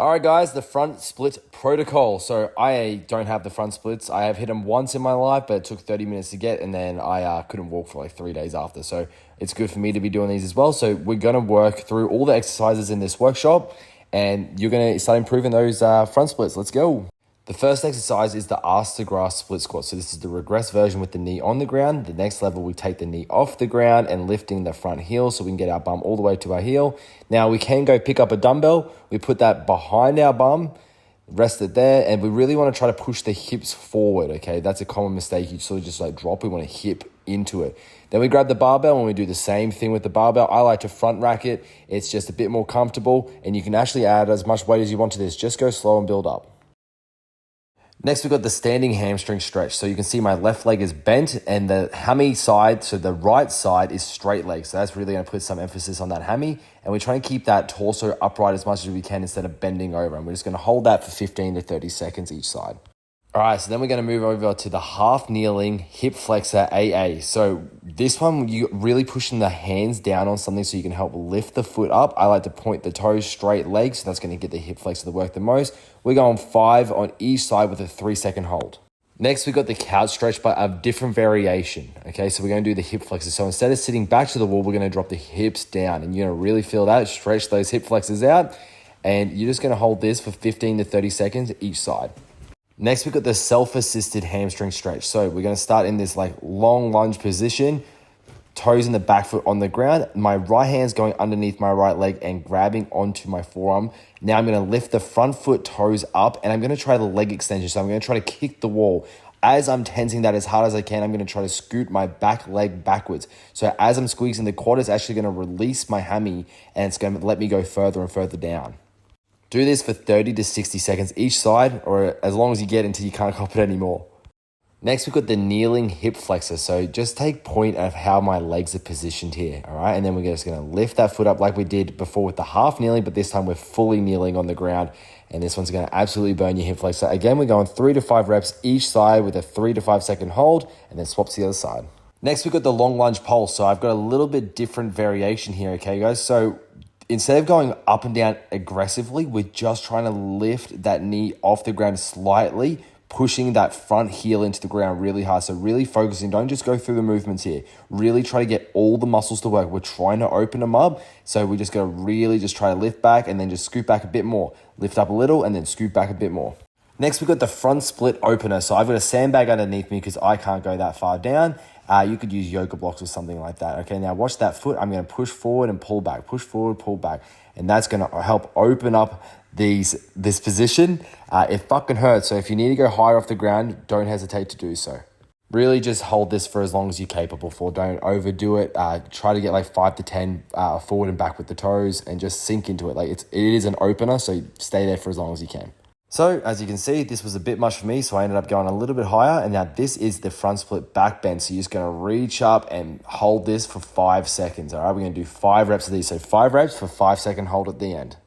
All right, guys, the front split protocol. So I don't have the front splits. I have hit them once in my life, but it took 30 minutes to get, and then I couldn't walk for like 3 days after. So it's good for me to be doing these as well. So we're going to work through all the exercises in this workshop, and you're going to start improving those front splits. Let's go. The first exercise is the arse to grass split squat. So this is the regress version with the knee on the ground. The next level, we take the knee off the ground and lifting the front heel so we can get our bum all the way to our heel. Now we can go pick up a dumbbell. We put that behind our bum, rest it there, and we really want to try to push the hips forward, okay? That's a common mistake. You sort of just like drop, we want to hip into it. Then we grab the barbell and we do the same thing with the barbell. I like to front rack it. It's just a bit more comfortable, and you can actually add as much weight as you want to this. Just go slow and build up. Next, we've got the standing hamstring stretch. So you can see my left leg is bent and the hammy side, so the right side is straight leg. So that's really going to put some emphasis on that hammy. And we're trying to keep that torso upright as much as we can instead of bending over. And we're just going to hold that for 15 to 30 seconds each side. All right, so then we're going to move over to the half kneeling hip flexor AA. So this one, you're really pushing the hands down on something so you can help lift the foot up. I like to point the toes straight legs, so that's going to get the hip flexor to work the most. We're going 5 on each side with a 3-second hold. Next, we've got the couch stretch, but a different variation. Okay, so we're going to do the hip flexor. So instead of sitting back to the wall, we're going to drop the hips down, and you're going to really feel that, stretch those hip flexors out, and you're just going to hold this for 15 to 30 seconds each side. Next, we've got the self-assisted hamstring stretch. So we're going to start in this like long lunge position, toes in the back foot on the ground. My right hand's going underneath my right leg and grabbing onto my forearm. Now I'm going to lift the front foot toes up, and I'm going to try the leg extension. So I'm going to try to kick the wall. As I'm tensing that as hard as I can, I'm going to try to scoot my back leg backwards. So as I'm squeezing the quad, it's actually going to release my hammy, and it's going to let me go further and further down. Do this for 30 to 60 seconds each side, or as long as you get until you can't cop it anymore. Next, we've got the kneeling hip flexor. So just take point of how my legs are positioned here, all right? And then we're just gonna lift that foot up like we did before with the half kneeling, but this time we're fully kneeling on the ground. And this one's gonna absolutely burn your hip flexor. Again, we're going 3 to 5 reps each side with a 3 to 5 second hold, and then swap to the other side. Next, we've got the long lunge pulse. So I've got a little bit different variation here, okay, guys? So instead of going up and down aggressively, we're just trying to lift that knee off the ground slightly, pushing that front heel into the ground really hard. So really focusing, don't just go through the movements here. Really try to get all the muscles to work. We're trying to open them up. So we just got to really just try to lift back and then just scoot back a bit more. Lift up a little and then scoot back a bit more. Next, we've got the front split opener. So I've got a sandbag underneath me because I can't go that far down. You could use yoga blocks or something like that. Okay, now watch that foot. I'm going to push forward and pull back, push forward, pull back. And that's going to help open up this position. It fucking hurts. So if you need to go higher off the ground, don't hesitate to do so. Really just hold this for as long as you're capable for. Don't overdo it. Try to get like 5 to 10 forward and back with the toes and just sink into it. Like it is an opener, so stay there for as long as you can. So as you can see, this was a bit much for me, so I ended up going a little bit higher. And now this is the front split back bend. So you're just going to reach up and hold this for 5 seconds. All right, we're going to do 5 reps of these. So 5 reps for 5-second hold at the end.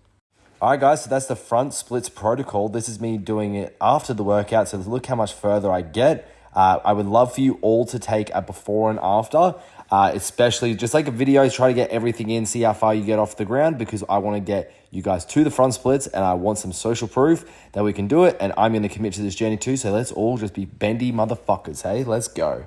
All right, guys, so that's the front splits protocol. This is me doing it after the workout. So look how much further I get. I would love for you all to take a before and after, especially just like a video, try to get everything in, see how far you get off the ground, because I want to get you guys to the front splits and I want some social proof that we can do it. And I'm going to commit to this journey too. So let's all just be bendy motherfuckers. Hey, let's go.